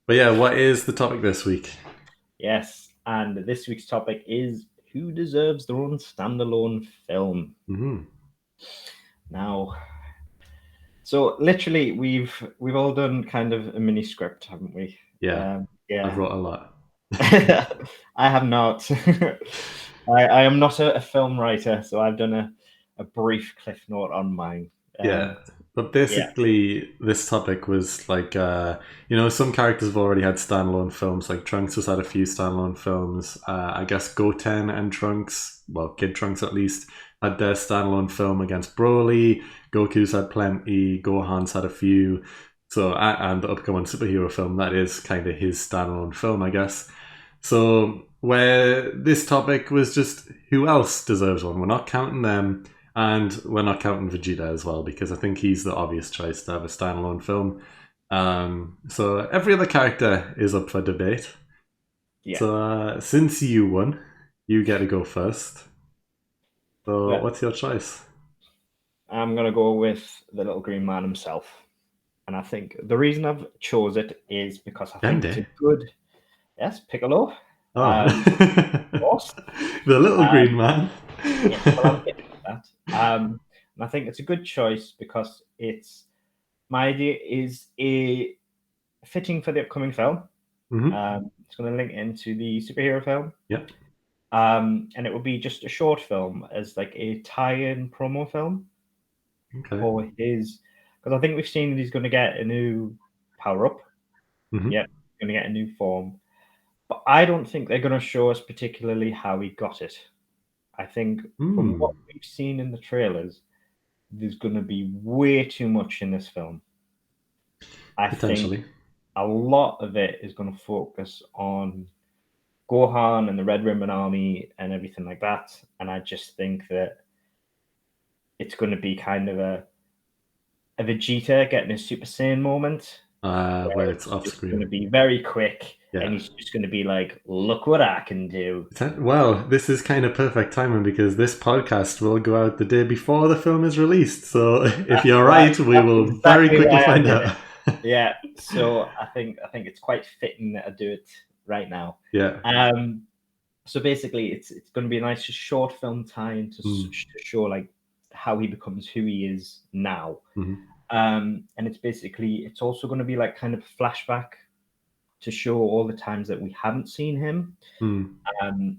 But yeah, what is the topic this week? Yes, and this week's topic is who deserves their own standalone film. Hmm. Now, so literally, we've all done kind of a mini script, haven't we? Yeah, I've Yeah, wrote a lot. I have not. I am not a film writer, so I've done a brief cliff note on mine. Yeah, but Yeah, basically, this topic was like, some characters have already had standalone films. Like Trunks has had a few standalone films. I guess Goten and Trunks, well, Kid Trunks at least, had their standalone film against Broly. Goku's had plenty. Gohan's had a few. So, and the upcoming superhero film, that is kind of his standalone film, I guess. So, where this topic was just who else deserves one? We're not counting them, and we're not counting Vegeta as well because I think he's the obvious choice to have a standalone film. So every other character is up for debate. yeah. So since you won, you get to go first. So Well, what's your choice? I'm gonna go with the little green man himself. And I think the reason I've chose it is because I think it's a Dende. good, yes, Piccolo, Oh, of course. the little green Um, man. yeah, well, I'm getting to that. And I think it's a good choice because it's my idea is a fitting for the upcoming film. Hmm. It's going to link into the superhero film, Yep. and it will be just a short film as like a tie-in promo film Okay. for his. Because I think we've seen that he's going to get a new power up. Hmm. Yep, going to get a new form. But I don't think they're going to show us particularly how he got it. I think from what Hmm. we've seen in the trailers, there's going to be way too much in this film. I think Potentially. a lot of it is going to focus on Gohan and the Red Ribbon Army and everything like that. And I just think that it's going to be kind of a Vegeta getting his Super Saiyan moment where Where it's it's off just going to screen. be very quick and Yeah. he's just going to be like, look what I can do. Well, this is kind of perfect timing because this podcast will go out the day before the film is released. So if you're right, we That's will very exactly quickly why I find did it. out. Yeah, so I think it's quite fitting that I do it right now. Yeah. Um, so basically, it's going to be a nice short film tie-in Mm. to show like how he becomes who he is now. Hmm. And it's also going to be like kind of flashback to show all the times that we haven't seen him, Mm. um,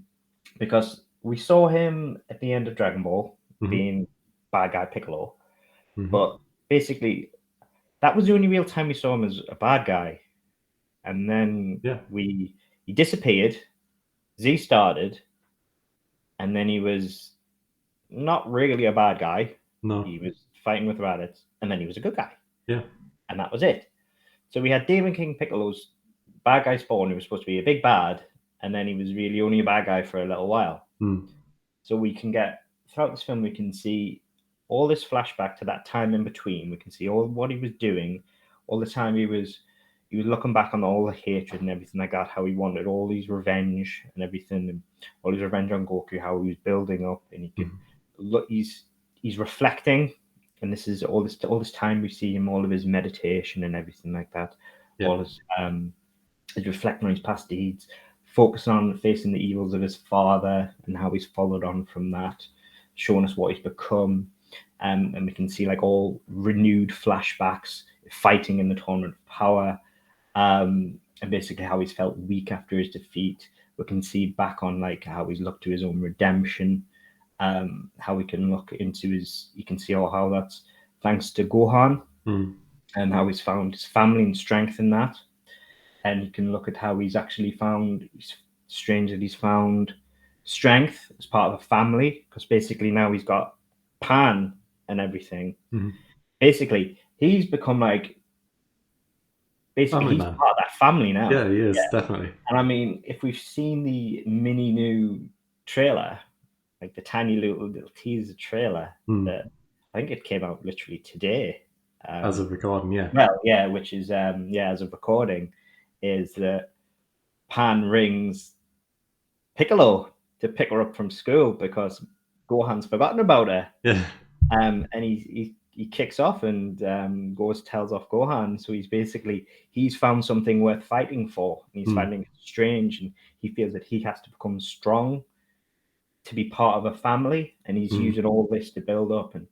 because we saw him at the end of Dragon Ball Hmm. being bad guy Piccolo, Hmm. but basically that was the only real time we saw him as a bad guy. And then Yeah. we he disappeared. Z started, and then he was not really a bad guy. No. He was fighting with rabbits, and then he was a good guy, Yeah. and that was it. So we had Demon King Piccolo's bad guy spawn, who was supposed to be a big bad, and then he was really only a bad guy for a little while. Mm. So we can get throughout this film, we can see all this flashback to that time in between. We can see all what he was doing, all the time he was looking back on all the hatred and everything like that, how he wanted all these revenge and everything, and all his revenge on Goku, how he was building up, and he could Hmm. look. He's reflecting, and this is all this time we see him, all of his meditation and everything like that, Yeah. all his reflecting on his past deeds, focusing on facing the evils of his father and how he's followed on from that, showing us what he's become. And we can see like all renewed flashbacks, fighting in the tournament of power, and basically how he's felt weak after his defeat. We can see back on like how he's looked to his own redemption, how we can look into his, you can see how that's thanks to Gohan Mm. and how he's found his family and strength in that. And you can look at how he's actually found, it's strange that he's found strength as part of a family, because basically now he's got Pan and everything. Hmm. Basically, he's become like, basically, Family he's man. part of that family Yeah, now. he Yeah. is definitely. And I mean, if we've seen the mini new trailer, like the tiny little teaser trailer, Mm. that I think it came out literally today. As Um, of recording, yeah. well, yeah, which is yeah, as of recording, is that Pan rings Piccolo to pick her up from school because Gohan's forgotten about her. Yeah. And he kicks off and goes tells off Gohan. So he's found something worth fighting for, and he's Mm. finding it strange, and he feels that he has to become strong to be part of a family, and he's Mm. using all this to build up. And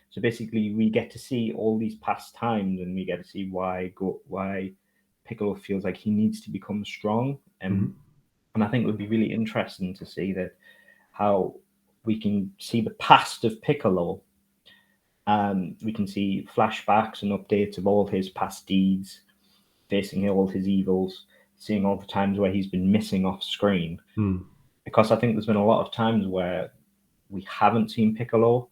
so basically, we get to see all these past times, and we get to see why Piccolo feels like he needs to become strong. Mm. And I think it would be really interesting to see that how we can see the past of Piccolo. We can see flashbacks and updates of all his past deeds, facing all his evils, seeing all the times where he's been missing off screen. Mm. Because I think there's been a lot of times where we haven't seen Piccolo,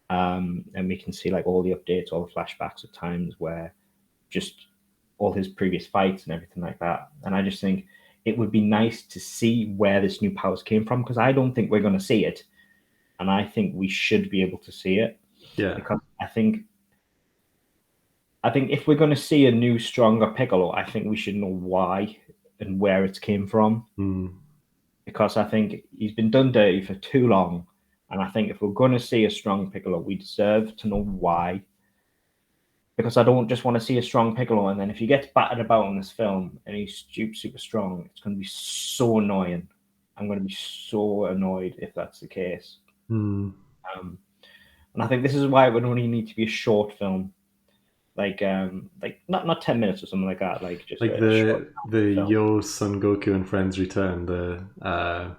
and we can see like all the updates, all the flashbacks of times where just all his previous fights and everything like that. And I just think it would be nice to see where this new powers came from, because I don't think we're going to see it, and I think we should be able to see it, Yeah. because I think if we're going to see a new, stronger Piccolo, I think we should know why and where it came from, Mm. because I think he's been done dirty for too long. And I think if we're going to see a strong Piccolo, we deserve to know why. Because I don't just want to see a strong Piccolo, and then if he gets battered about in this film and he's super strong, it's going to be so annoying. I'm going to be so annoyed if that's the case. Mm. Um, and I think this is why it would only need to be a short film, like not 10 minutes or something like that, like just Like a short the film. Yo Son Goku and Friends Return. The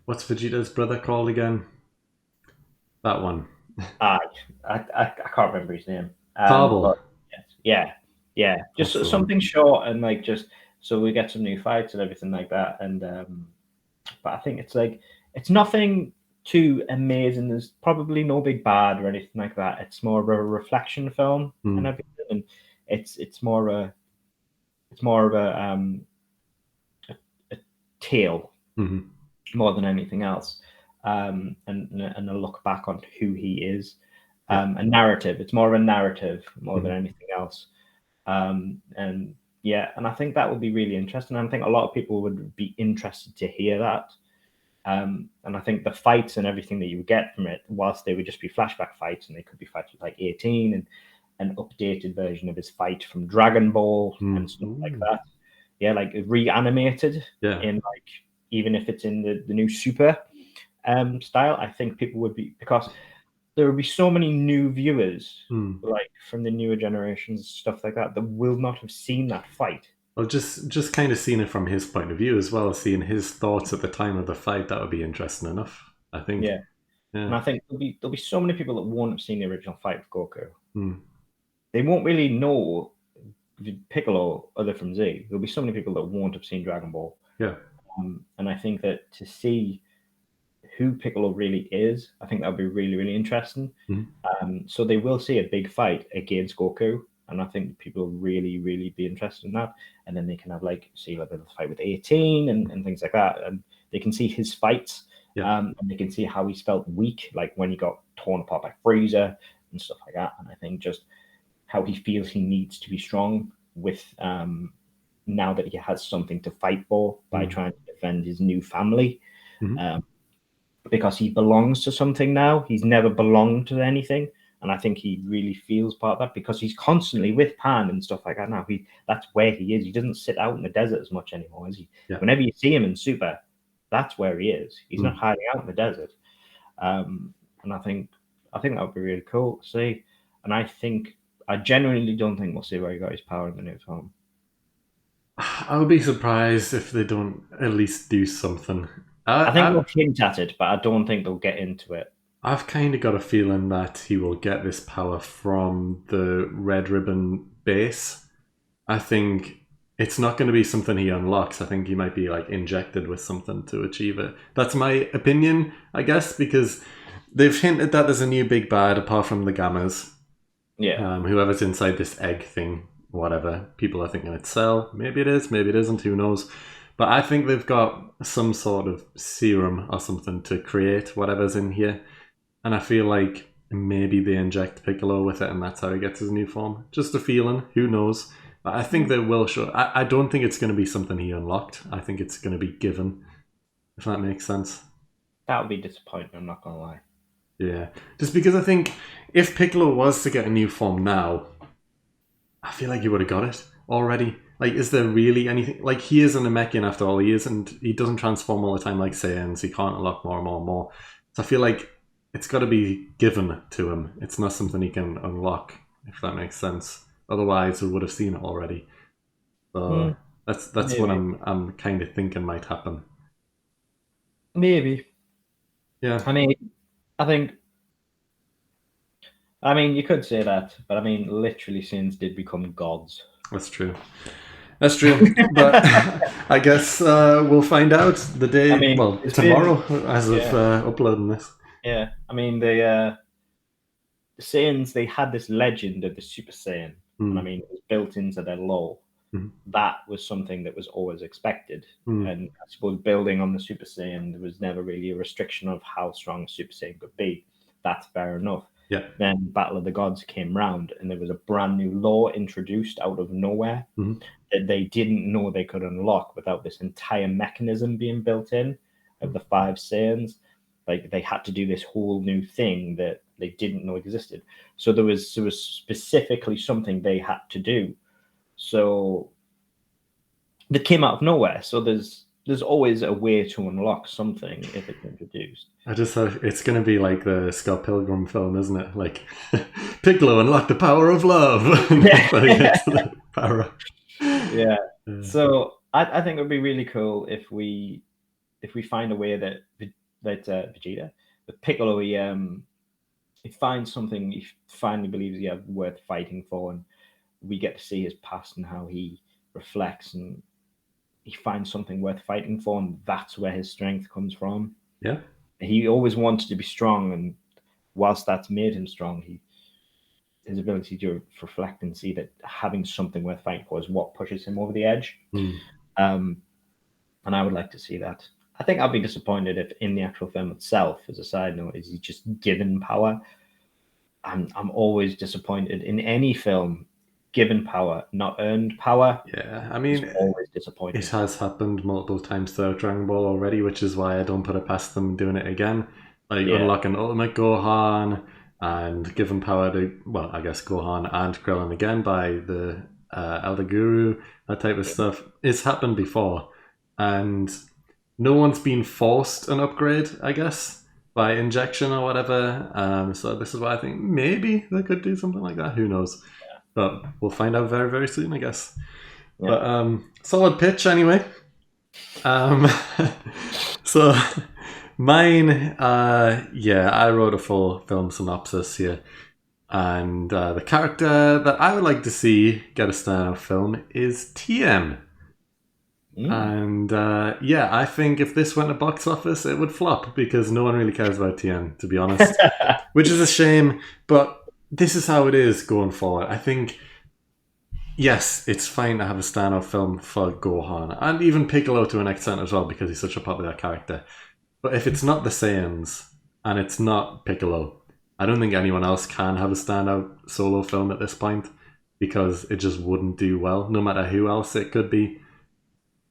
what's Vegeta's brother called again? That one. I, I can't remember his name, Carbel. but yeah, yeah, just That's the one. something short and like just so we get some new fights and everything like that. And but I think it's like it's nothing too amazing. There's probably no big bad or anything like that. It's more of a reflection film and Mm. everything, and it's more a it's more of a tale Mm-hmm. more than anything else, and a look back on who he is, Yeah. a narrative. It's more of a narrative more than Mm-hmm. anything else, and yeah, and I think that would be really interesting. I think a lot of people would be interested to hear that. And I think the fights and everything that you would get from it, whilst they would just be flashback fights, and they could be fights with like 18 and an updated version of his fight from Dragon Ball and Mm. stuff like Ooh. that. Yeah, like reanimated Yeah. in like even if it's in the new Super style, I think people would be, because there would be so many new viewers Mm. like from the newer generations, stuff like that, that will not have seen that fight. Well, just kind of seeing it from his point of view as well, seeing his thoughts at the time of the fight, that would be interesting enough. I think. Yeah, and Yeah. I think there'll be so many people that won't have seen the original fight with Goku. Mm. They won't really know Piccolo other from Z. There'll be so many people that won't have seen Dragon Ball, Yeah. and I think that to see who Piccolo really is, I think that would be really, really interesting. Mm. So they will see a big fight against Goku, and I think people will really, really be interested in that. And then they can have like see like the fight with 18 and things like that, and they can see his fights, Yeah. and they can see how he's felt weak, like when he got torn apart by Frieza and stuff like that. And I think just how he feels he needs to be strong with now that he has something to fight for by Mm. trying to defend his new family, Mm. um, because he belongs to something now. He's never belonged to anything. And I think he really feels part of that because he's constantly with Pan and stuff like that now. That's where he is. He doesn't sit out in the desert as much anymore, is he? Yeah. Whenever you see him in Super, that's where he is. He's not Mm. hiding out in the desert. And I think that would be really cool to see. And I genuinely don't think we'll see where he got his power in the new film. I would be surprised if they don't at least do something. I think I, they'll hint at it, but I don't think they'll get into it. I've kind of got a feeling that he will get this power from the Red Ribbon base. I think it's not going to be something he unlocks. I think he might be like injected with something to achieve it. That's my opinion, I guess, because they've hinted that there's a new big bad apart from the Gammas. Yeah. Whoever's inside this egg thing, whatever, people are thinking it's Cell. Maybe it is, maybe it isn't, who knows. But I think they've got some sort of serum or something to create whatever's in here. And I feel like maybe they inject Piccolo with it and that's how he gets his new form. Just a feeling, who knows. But I think they will show. I don't think it's going to be something he unlocked. I think it's going to be given, if that makes sense. That would be disappointing, I'm not going to lie. Yeah, just because I think if Piccolo was to get a new form now, I feel like he would have got it already. Like, is there really anything? Like, he is an Namekian after all. He isn't. He doesn't transform all the time like Saiyans. He can't unlock more and more and more. So I feel like it's got to be given to him. It's not something he can unlock, if that makes sense. Otherwise, we would have seen it already. So Hmm, that's what maybe, I'm kind of thinking might happen. maybe. Yeah, I mean, I think. I mean, you could say that, but I mean, literally, sins did become gods. that's true. That's true. But I guess we'll find out the I day, mean, well, it's been tomorrow, as of yeah, uploading this. yeah. I mean, the Saiyans, they had this legend of the Super Saiyan, and I Mm, mean, it was built into their lore. mm, That was something that was always expected. mm. And I suppose building on the Super Saiyan, there was never really a restriction of how strong a Super Saiyan could be. That's fair enough. Yeah. Then Battle of the Gods came round, and there was a brand new law introduced out of nowhere Mm, that they didn't know they could unlock without this entire mechanism being built in of the five Saiyans. Like they had to do this whole new thing that they didn't know existed. So there was specifically something they had to do. So that came out of nowhere. So there's always a way to unlock something if it's introduced. I just thought it's going to be like the Scott Pilgrim film, isn't it? Like Piccolo unlock the power of love. That's how he gets the power. Yeah. Uh, So I think it would be really cool if we find a way that Vegeta, that Piccolo, he finds something he finally believes he has worth fighting for, and we get to see his past and how he reflects, and he finds something worth fighting for, and that's where his strength comes from. yeah. He always wanted to be strong, and whilst that's made him strong, his ability to reflect and see that having something worth fighting for is what pushes him over the edge. Mm. Um, and I would like to see that. I think I'll be disappointed if, in the actual film itself, as a side note, is he just given power. I'm always disappointed in any film. Given power, not earned power, Yeah. I is mean, always it disappointing. has happened multiple times throughout Dragon Ball already, which is why I don't put it past them doing it again. Like Yeah, unlocking Ultimate Gohan and giving power to, well, I guess Gohan and Krillin again by the Elder Guru, that type of stuff. It's happened before. And no one's been forced an upgrade, I guess, by injection or whatever. So this is why I think maybe they could do something like that. Who knows? But we'll find out very, very soon, I guess. yeah. But solid pitch anyway. Um, so mine, yeah, I wrote a full film synopsis here, and the character that I would like to see get a standout film is Tien. Mm. And yeah, I think if this went to box office, it would flop because no one really cares about Tien, to be honest. Which is a shame, but this is how it is going forward. I think yes, it's fine to have a standout film for Gohan and even Piccolo to an extent as well because he's such a popular character. But if it's not the Saiyans and it's not Piccolo, I don't think anyone else can have a standout solo film at this point because it just wouldn't do well, no matter who else it could be.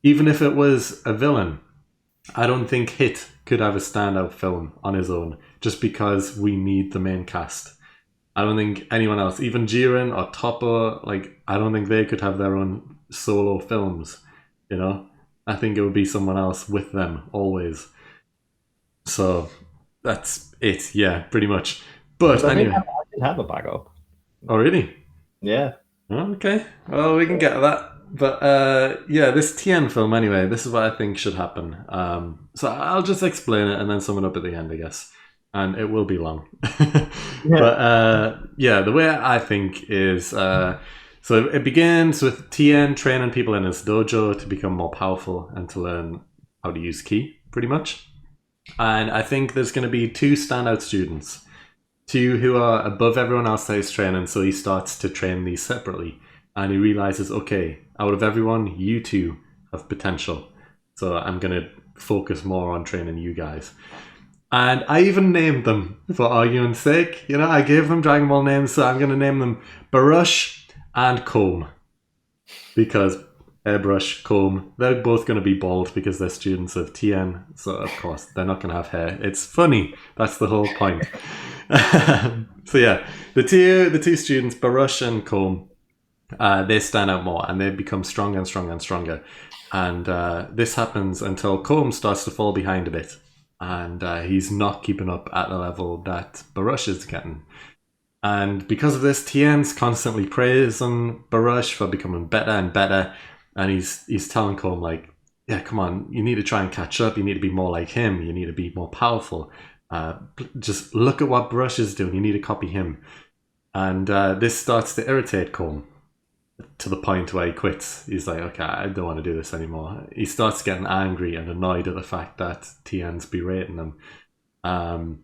Even if it was a villain, I don't think Hit could have a standout film on his own just because we need the main cast. I don't think anyone else, even Jiren or Toppo, like I don't think they could have their own solo films. You know, I think it would be someone else with them always. So that's it. Yeah, pretty much. But So anyway, I did have a backup. oh really? Yeah. Oh, okay. Well, we can get to that. But yeah, this Tien film anyway. This is what I think should happen. So I'll just explain it and then sum it up at the end, I guess. And it will be long. Yeah. But yeah, the way I think is so it begins with Tien training people in his dojo to become more powerful and to learn how to use ki, pretty much. And I think there's going to be two standout students, two who are above everyone else that he's training. So he starts to train these separately, and he realizes, okay, out of everyone, you two have potential. So I'm going to focus more on training you guys. And I even named them for argument's sake. You know, I gave them Dragon Ball names, so I'm going to name them Barush and Comb. Because, airbrush, comb. They're both going to be bald because they're students of Tien. So, of course, they're not going to have hair. It's funny. That's the whole point. So, yeah, the two students, Baruch and Comb, they stand out more and they become stronger and stronger and stronger. And this happens until Comb starts to fall behind a bit. And he's not keeping up at the level that Baruch is getting. And because of this, Tien's constantly praising Baruch for becoming better and better. And he's telling Combe, like, yeah, come on, you need to try and catch up. You need to be more like him. You need to be more powerful. Just look at what Baruch is doing. You need to copy him. And this starts to irritate Combe to the point where he quits. He's like, okay, I don't want to do this anymore. He starts getting angry and annoyed at the fact that Tien's berating him.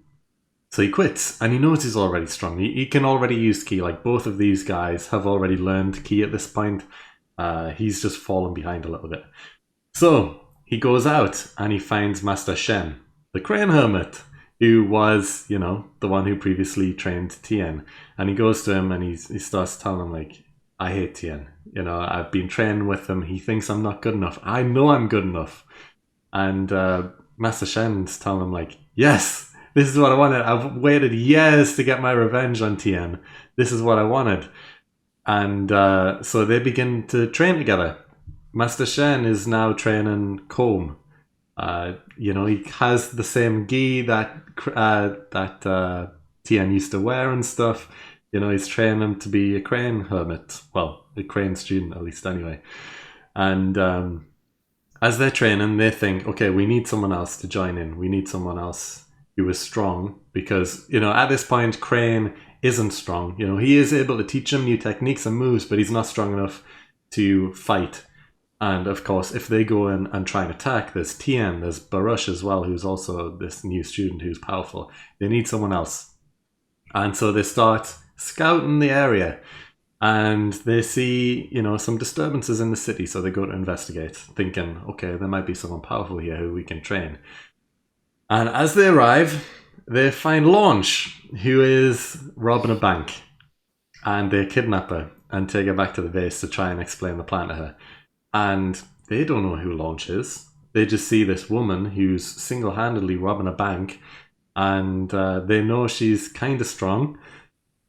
So he quits, and he knows he's already strong. He can already use Ki. Like, both of these guys have already learned Ki at this point. He's just fallen behind a little bit. So he goes out and he finds Master Shen, the Crane Hermit, who was, the one who previously trained Tien. And he goes to him and he starts telling him, like, I hate Tien. I've been training with him. He thinks I'm not good enough. I know I'm good enough. And Master Shen's telling him, like, yes, this is what I wanted. I've waited years to get my revenge on Tien. This is what I wanted. And so they begin to train together. Master Shen is now training Comb. He has the same gi that Tien used to wear and stuff. He's training him to be a crane hermit. Well, a crane student, at least, anyway. And as they're training, they think, okay, we need someone else to join in. We need someone else who is strong, because at this point Crane isn't strong. He is able to teach him new techniques and moves, but he's not strong enough to fight. And of course, if they go in and try and attack, there's Tien, there's Baruch as well, who's also this new student who's powerful. They need someone else. And so they start scouting the area, and they see some disturbances in the city, so they go to investigate, thinking, okay, there might be someone powerful here who we can train. And as they arrive, they find Launch, who is robbing a bank. And they kidnap her and take her back to the base to try and explain the plan to her. And they don't know who Launch is. They just see this woman who's single-handedly robbing a bank. And they know she's kind of strong.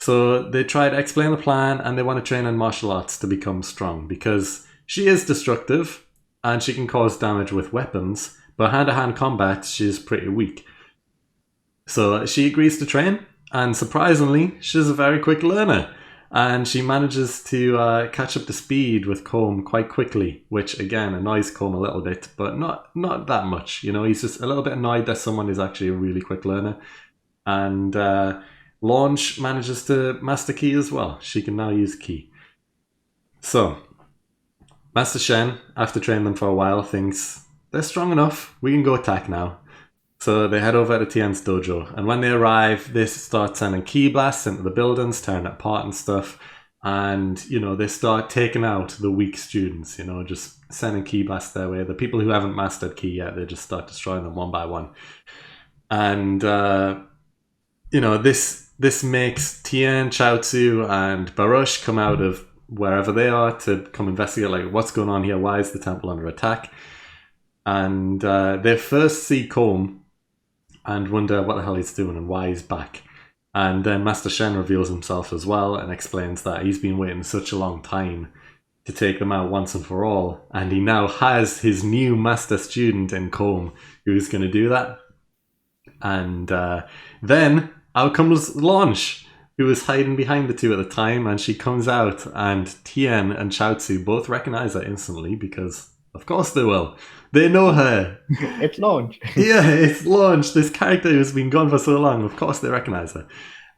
So they try to explain the plan, and they want to train in martial arts to become strong. Because she is destructive, and she can cause damage with weapons. But hand-to-hand combat, she's pretty weak. So she agrees to train, and surprisingly, she's a very quick learner. And she manages to catch up to speed with Comb quite quickly, which again annoys Comb a little bit, but not that much. He's just a little bit annoyed that someone is actually a really quick learner. And Launch manages to master Ki as well. She can now use Ki. So, Master Shen, after training them for a while, thinks, they're strong enough, we can go attack now. So they head over to Tien's dojo, and when they arrive, they start sending ki blasts into the buildings, tearing it apart and stuff. And, they start taking out the weak students, just sending ki blasts their way. The people who haven't mastered ki yet, they just start destroying them one by one. And, this makes Tien, Chaozu, and Baruch come out of wherever they are to come investigate, like, what's going on here? Why is the temple under attack? And they first see Comb and wonder what the hell he's doing and why he's back. And then Master Shen reveals himself as well and explains that he's been waiting such a long time to take them out once and for all. And he now has his new master student in Comb who's going to do that. And then out comes Launch, who was hiding behind the two at the time. And she comes out, and Tien and Chaozu both recognize her instantly because, of course, they will. They know her. It's Launch. Yeah, it's Launch, this character who's been gone for so long. Of course they recognize her.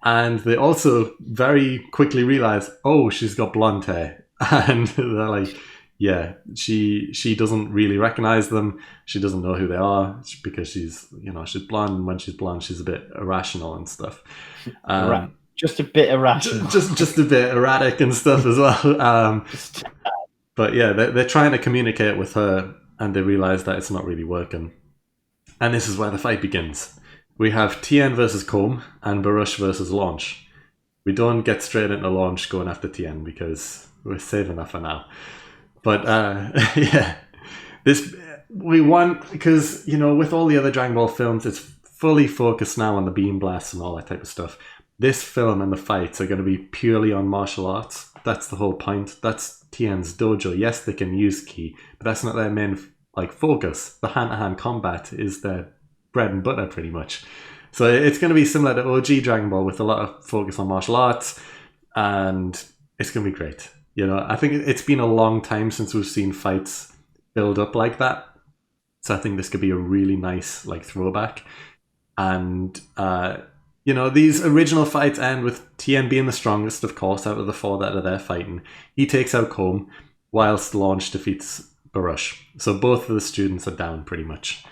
And they also very quickly realize, oh, she's got blonde hair. And they're like, yeah, she doesn't really recognize them. She doesn't know who they are because she's blonde. And when she's blonde, she's a bit irrational and stuff. Just a bit irrational. Just a bit erratic and stuff as well. But yeah, they're trying to communicate with her, and they realize that it's not really working. And this is where the fight begins. We have Tien versus Comb and Baruch versus Launch. We don't get straight into Launch going after Tien because we're saving that for now. But yeah, this we want because with all the other Dragon Ball films, it's fully focused now on the beam blasts and all that type of stuff. This film and the fights are going to be purely on martial arts. That's the whole point. That's Tien's dojo. Yes, they can use ki, but that's not their main focus. The hand-to-hand combat is their bread and butter, pretty much. So it's going to be similar to OG Dragon Ball with a lot of focus on martial arts, and it's going to be great. I think it's been a long time since we've seen fights build up like that. So I think this could be a really nice throwback. And these original fights end with Tien being the strongest, of course, out of the four that are there fighting. He takes out Comb, whilst Launch defeats Baruch. So both of the students are down pretty much.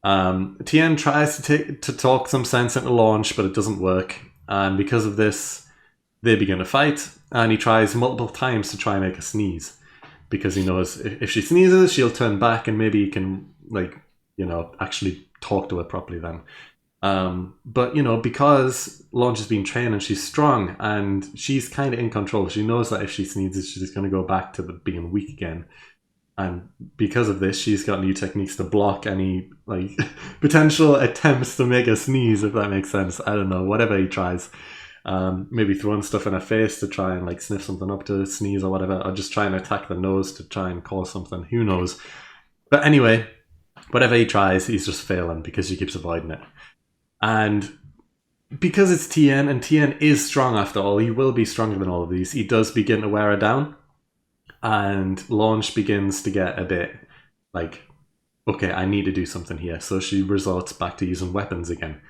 Tien tries to talk some sense into Launch, but it doesn't work. And because of this, they begin to fight, and he tries multiple times to try and make her sneeze, because he knows if she sneezes, she'll turn back, and maybe he can actually talk to her properly then. But because Launch has been trained and she's strong and she's kind of in control, she knows that if she sneezes, she's going to go back to being weak again. And because of this, she's got new techniques to block any potential attempts to make her sneeze, if that makes sense. I don't know, whatever he tries. Maybe throwing stuff in her face to try and sniff something up to sneeze or whatever, or just try and attack the nose to try and cause something. Who knows? But anyway, whatever he tries, he's just failing because she keeps avoiding it. And because it's Tien, and Tien is strong after all, he will be stronger than all of these, he does begin to wear her down. And Launch begins to get a bit okay, I need to do something here. So she resorts back to using weapons again.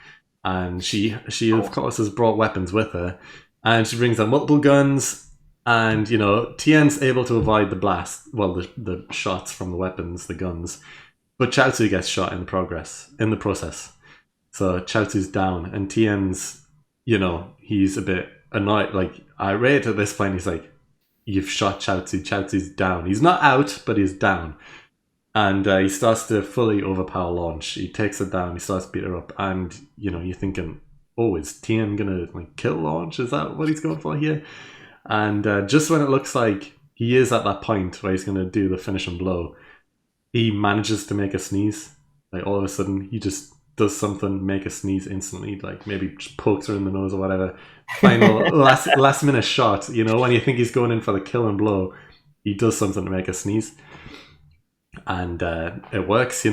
And she of course has brought weapons with her. And she brings out multiple guns. And, Tien's able to avoid the blast, the shots from the weapons, the guns. But Chaozu gets shot in the process. So Chaozu's down, and Tien's, he's a bit annoyed, irate at this point. He's like, you've shot Chaozu, Chaozu's down. He's not out, but he's down. And he starts to fully overpower Launch. He takes her down, he starts to beat her up, and, you're thinking, oh, is Tien gonna, kill Launch? Is that what he's going for here? And just when it looks like he is at that point where he's gonna do the finishing blow, he manages to make a sneeze. All of a sudden, he just does something, make a sneeze instantly, maybe just pokes her in the nose or whatever. Final last minute shot, when you think he's going in for the kill and blow, he does something to make a sneeze. And it works,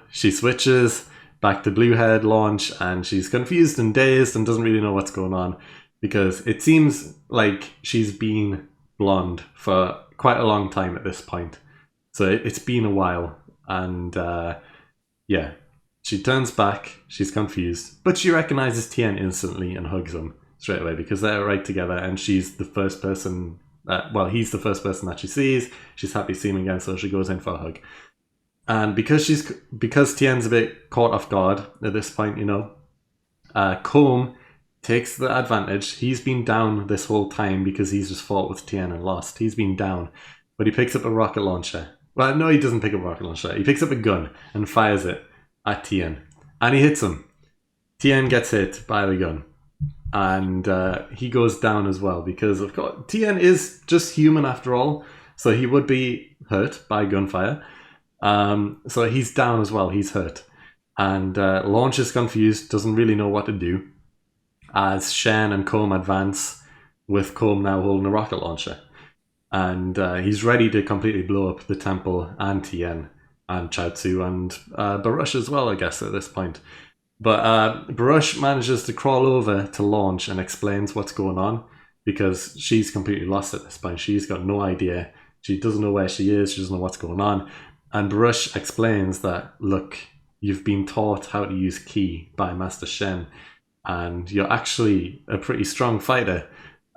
she switches back to Bluehead Launch, and she's confused and dazed and doesn't really know what's going on, because it seems like she's been blonde for quite a long time at this point. So it's been a while, and yeah. She turns back, she's confused, but she recognizes Tien instantly and hugs him straight away, because they're right together, and she's the first person he's the first person that she sees. She's happy to see him again, so she goes in for a hug. And because Tien's a bit caught off guard at this point, Comb takes the advantage. He's been down this whole time because he's just fought with Tien and lost. He's been down, but he picks up a rocket launcher. Well, no, he doesn't pick up a rocket launcher. He picks up a gun and fires it at Tien, and he hits him. Tien gets hit by the gun, and he goes down as well, because of course Tien is just human after all, so he would be hurt by gunfire. So he's down as well, he's hurt, and Launch is confused, doesn't really know what to do, as Shen and Comb advance, with Comb now holding a rocket launcher, and he's ready to completely blow up the temple and Tien and Chaozu and Baruch as well, I guess, at this point. But Baruch manages to crawl over to Launch and explains what's going on, because she's completely lost at this point. She's got no idea. She doesn't know where she is. She doesn't know what's going on. And Baruch explains that, look, you've been taught how to use ki by Master Shen, and you're actually a pretty strong fighter.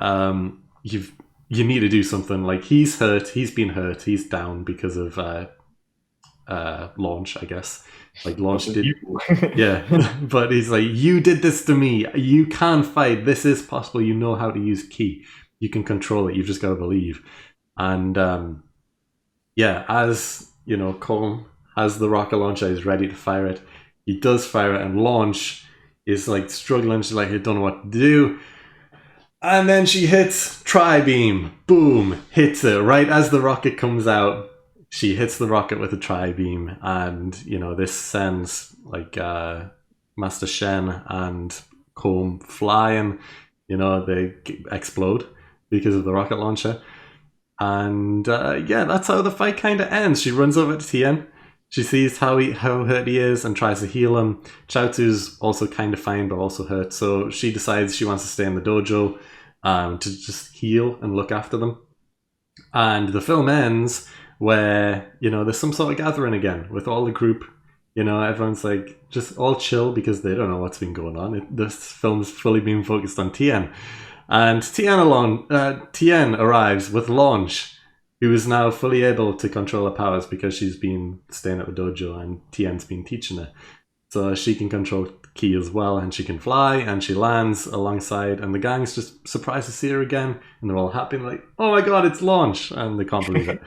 You need to do something. He's hurt. He's been hurt. He's down because of Launch, I guess. Launch did, yeah. But he's like, you did this to me. You can fight. This is possible. You know how to use ki. You can control it. You've just got to believe. And yeah, as Comb has the rocket launcher, he's ready to fire it. He does fire it, and Launch is struggling. She's I don't know what to do. And then she hits Tri-Beam. Boom! Hits it right as the rocket comes out. she hits the rocket with a tri-beam, and this sends like Master Shen and Comb flying. They explode because of the rocket launcher. And yeah, that's how the fight kind of ends. She runs over to Tien. She sees how hurt he is and tries to heal him. Chaozu's also kind of fine, but also hurt. So she decides she wants to stay in the dojo to just heal and look after them. And the film ends where there's some sort of gathering again with all the group. Everyone's like just all chill because they don't know what's been going on. This film's fully being focused on Tien. And Tien arrives with Launch, who is now fully able to control her powers because she's been staying at the dojo and Tien's been teaching her. So she can control Ki as well, and she can fly, and she lands alongside, and the gang's just surprised to see her again, and they're all happy, and like, oh my god, it's Launch, and they can't believe it.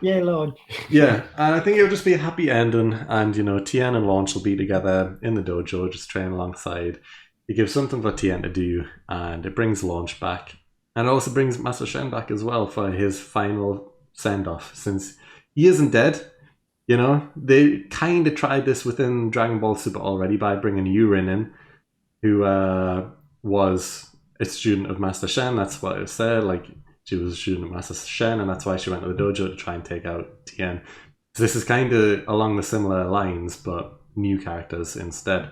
Yeah, Lord. Yeah, I think it'll just be a happy ending, and Tien and Launch will be together in the dojo, just training alongside. It gives something for Tien to do, and it brings Launch back, and it also brings Master Shen back as well for his final send off, since he isn't dead. They kind of tried this within Dragon Ball Super already by bringing Yurin in, who was a student of Master Shen. That's what it said. Like, she was a student of Master Shen, and that's why she went to the dojo to try and take out Tien. So this is kind of along the similar lines, but new characters instead.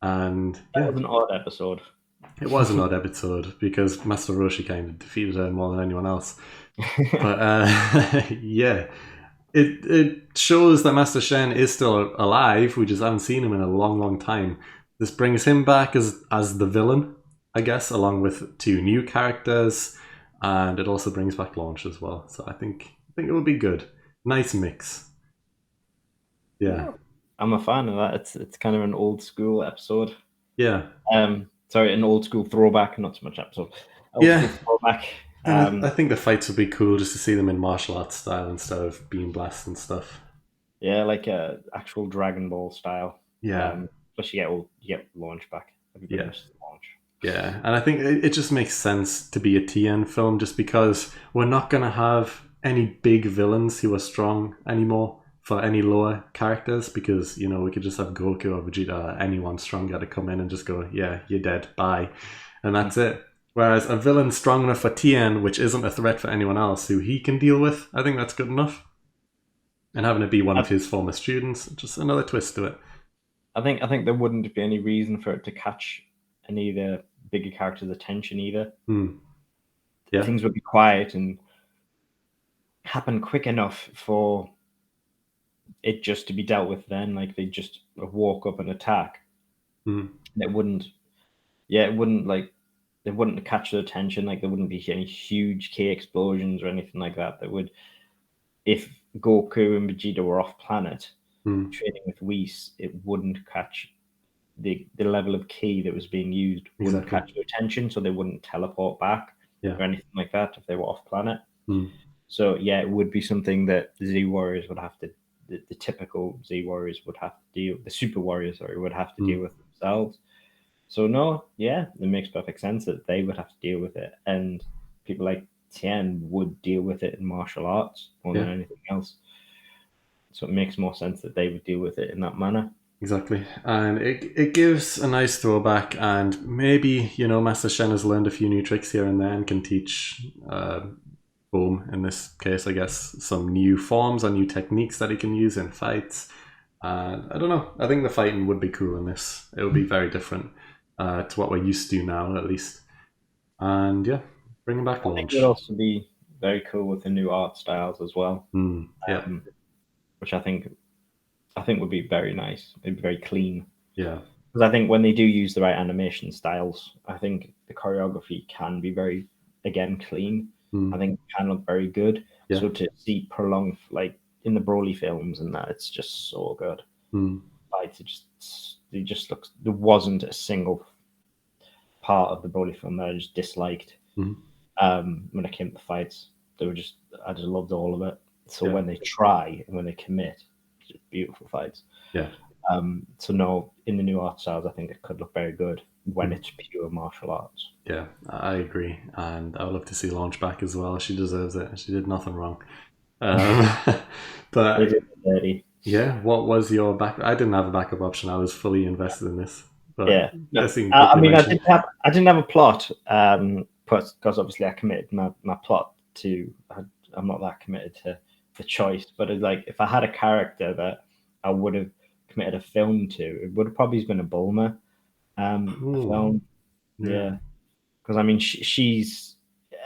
And That yeah, was an odd episode. it was an odd episode because Master Roshi kind of defeated her more than anyone else. But yeah, it shows that Master Shen is still alive. We just haven't seen him in a long, long time. This brings him back as the villain, I guess, along with two new characters, and it also brings back Launch as well. So I think it would be good. Nice mix. Yeah. I'm a fan of that. It's kind of an old school episode. Yeah. Sorry, an old school throwback, not so much episode. Old Yeah. school throwback. And I think the fights would be cool just to see them in martial arts style instead of beam blasts and stuff. Yeah, like actual Dragon Ball style. Yeah. Plus you get Launch back. Everybody Yeah. Launch. Yeah, and I think it just makes sense to be a Tien film just because we're not going to have any big villains who are strong anymore for any lower characters because, we could just have Goku or Vegeta or anyone stronger to come in and just go, yeah, you're dead, bye. And that's it. Whereas a villain strong enough for Tien, which isn't a threat for anyone else who he can deal with, I think that's good enough. And having it be one of his former students, just another twist to it. I think there wouldn't be any reason for it to catch any of the bigger characters' attention either. Yeah. Things would be quiet and happen quick enough for it just to be dealt with then. Like they just walk up and attack. It wouldn't they wouldn't catch their attention. Like there wouldn't be any huge K explosions or anything like that. That would, if Goku and Vegeta were off planet training with Whis, it wouldn't catch the level of Ki that was being used. Wouldn't catch their attention, so they wouldn't teleport back or anything like that if they were off planet. So yeah, it would be something that the Z Warriors would have to. The typical Z Warriors would have to deal. The Super Warriors, would have to deal with themselves. So no, yeah, it makes perfect sense that they would have to deal with it, and people like Tien would deal with it in martial arts more than anything else. So it makes more sense that they would deal with it in that manner. Exactly, and it gives a nice throwback, and maybe Master Shen has learned a few new tricks here and there and can teach Boom, in this case, I guess, some new forms or new techniques that he can use in fights. I don't know. I think the fighting would be cool in this. It would be very different to what we're used to now, at least. And yeah, bringing back Launch. It would also be very cool with the new art styles as well. Yeah. Which I think would be very nice. It'd be very clean. Yeah. Because I think when they do use the right animation styles, I think the choreography can be very, again, clean. I think it can look very good. Yeah. So to see prolonged, like in the Broly films and that, it's just so good. Like it just looks. There wasn't a single part of the Broly film that I just disliked. When it came to fights, I just loved all of it. So when they try and when they commit, just beautiful fights. Yeah. So no, in the new art styles, I think it could look very good when it's pure martial arts. Yeah, I agree, and I would love to see Launch back as well. She deserves it. She did nothing wrong. Um, They but did it dirty. yeah, what was your back? I didn't have a backup option. I was fully invested in this, but Yeah. yeah, so you can I quickly mean, mention. I didn't have a plot, because obviously I committed my plot to. I'm not that committed to the choice, but it's like if I had a character that I would have committed a film to, it would have probably been a Bulma Ooh, film. yeah. Yeah, because I mean, she's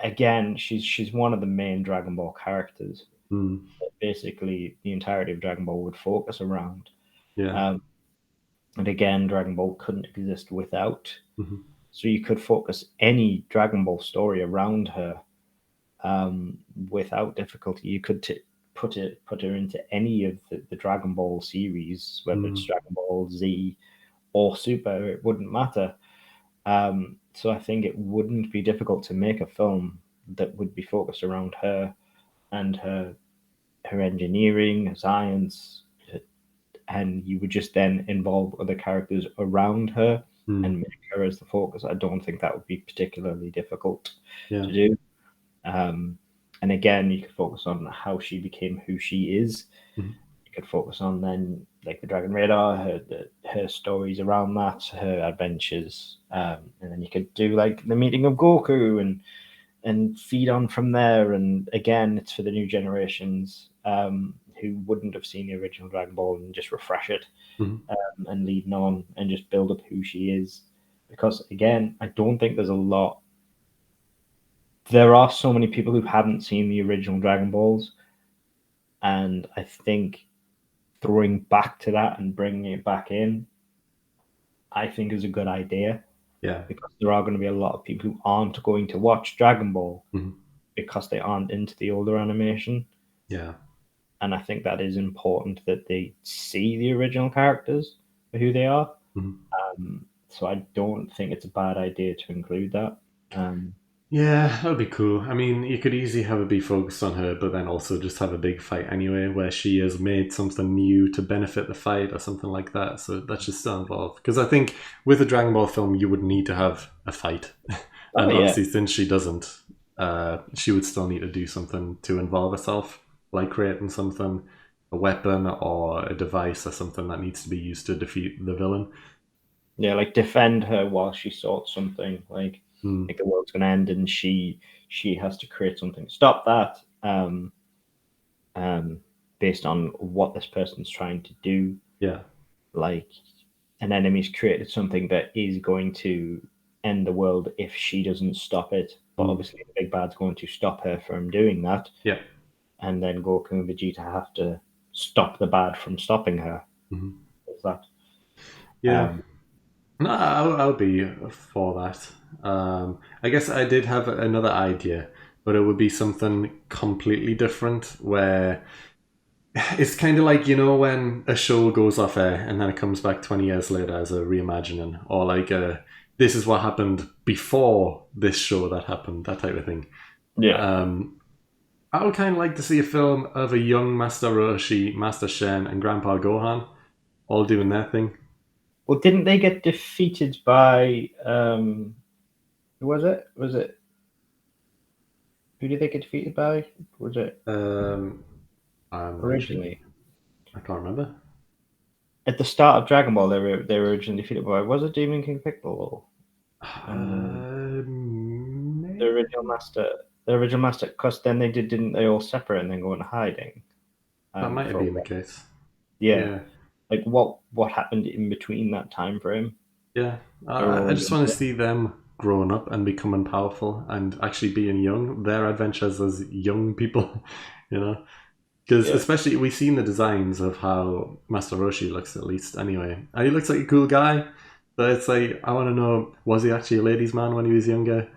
again, she's one of the main Dragon Ball characters. Mm, Basically, the entirety of Dragon Ball would focus around. yeah. Um, and again, Dragon Ball couldn't exist without. Hmm. So you could focus any Dragon Ball story around her without difficulty. You could put her into any of the Dragon Ball series, whether it's Mm, Dragon Ball Z or Super. It wouldn't matter. So I think it wouldn't be difficult to make a film that would be focused around her and her engineering, her science, and you would just then involve other characters around her and mm, make her as the focus. I don't think that would be particularly difficult yeah. to do. Um, and again, you could focus on how she became who she is. Mhm. You could focus on then like the Dragon Radar, her stories around that, her adventures, and then you could do like the meeting of Goku and feed on from there. And again, it's for the new generations who wouldn't have seen the original Dragon Ball and just refresh it Mhm. and leading on and just build up who she is. Because again, I don't think there's a lot. There are so many people who haven't seen the original Dragon Balls, and I think throwing back to that and bringing it back in, I think is a good idea Yeah. because there are going to be a lot of people who aren't going to watch Dragon Ball Mhm. because they aren't into the older animation. Yeah. And I think that is important that they see the original characters for who they are. Mhm. So I don't think it's a bad idea to include that. Um, Yeah, that would be cool. I mean, you could easily have it be focused on her, but then also just have a big fight anyway, where she has made something new to benefit the fight or something like that. So that should still involve. Because I think with a Dragon Ball film, you would need to have a fight. oh And yeah, obviously, since she doesn't, she would still need to do something to involve herself, like creating something, a weapon or a device or something that needs to be used to defeat the villain. yeah, like defend her while she sorts something. Mm, Like the world's gonna end, and she has to create something to stop that. Um, Based on what this person's trying to do. yeah. Like an enemy's created something that is going to end the world if she doesn't stop it. But Mm, obviously, the big bad's going to stop her from doing that, yeah. and then Goku and Vegeta have to stop the bad from stopping her. Hmm. Is that? Yeah. Um, No, I'll be for that. I guess I did have another idea, but it would be something completely different where it's kind of like, when a show goes off air and then it comes back 20 years later as a reimagining, or like this is what happened before this show that happened, that type of thing. yeah. Um, I would kind of like to see a film of a young Master Roshi, Master Shen, and Grandpa Gohan all doing their thing. Well, didn't they get defeated by who was it? Was it who did they get defeated by? Was it Um, I'm actually, originally I can't remember. at the start of Dragon Ball? They were originally defeated by was it Demon King Piccolo? Um, the original Maybe master, the original master. Because then didn't they all separate and then go into hiding? that might have For a been the while. case. Yeah, Yeah, like what happened in between that time frame? yeah. They were I all just want to see them growing up and becoming powerful and actually being young. Their adventures as young people, you know. Because yeah. especially we've seen the designs of how Master Roshi looks, at least anyway, and he looks like a cool guy. But it's like I want to know: was he actually a ladies' man when he was younger?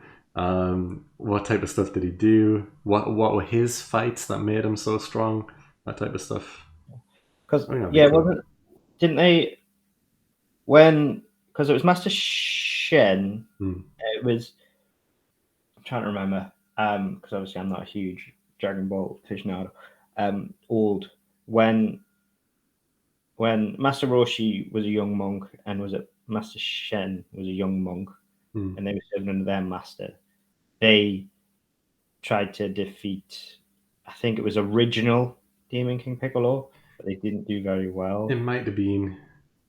What type of stuff did he do? What were his fights that made him so strong? That type of stuff. Because I think that'd be yeah, cool. wasn't didn't they when because it was Master Shen. Mm, It was I'm trying to remember because obviously I'm not a huge Dragon Ball aficionado. Old when Master Roshi was a young monk and was it Master Shen was a young monk mm, and they were serving under their master. They tried to defeat. I think it was original Demon King Piccolo, but they didn't do very It well. might have been.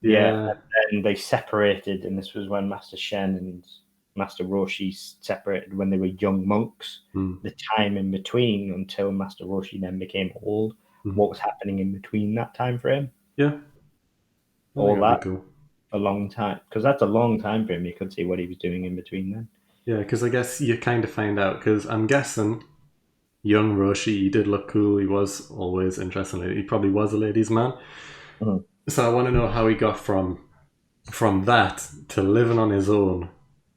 Yeah, Yeah. and they separated, and this was when Master Shen and Master Roshi separated when they were young monks. Mm. The time in between until Master Roshi then became old, Mm. what was happening in between that time frame, Yeah. I think all that'd be that, cool. a long time, because that's a long time frame. You could see what he was doing in between then. Yeah, because I guess you kind of find out, because I'm guessing young Roshi, he did look cool. He was always interesting. He probably was a ladies' man. Mhm. So I want to know how he got from that to living on his own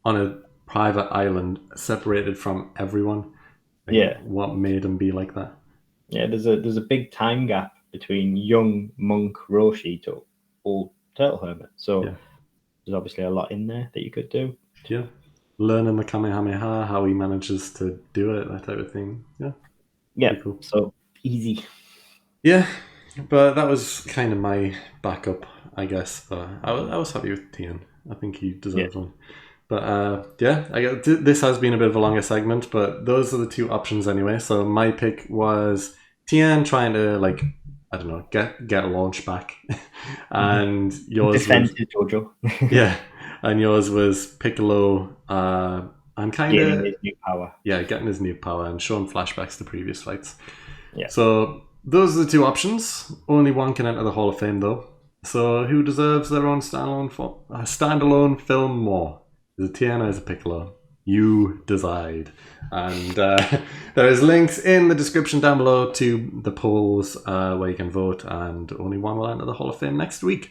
on a private island, separated from everyone. Like, Yeah, what made him be like that? yeah. There's a big time gap between young monk Roshi to old turtle hermit. So Yeah, there's obviously a lot in there that you could do. yeah. Learning the Kamehameha, how he manages to do it, that type of thing. Yeah, Yeah, pretty cool. so easy. Yeah, but that was kind of my backup, I guess. But I was happy with Tian. I think he Yeah, deserves one. But yeah, this has been a bit of a longer segment, but those are the two options anyway. So my pick was Tian trying to, like, I don't know, get a launch back, and yours defend was, his dojo, yeah, and yours was Piccolo. And kind gaining of, his new power. yeah, getting his new power and showing flashbacks to previous fights. Yeah. So those are the two options. Only one can enter the Hall of Fame, though. So who deserves their own standalone film more? Is it Tiana or is it Piccolo? You decide. And there is links in the description down below to the polls where you can vote, and only one will enter the Hall of Fame next week.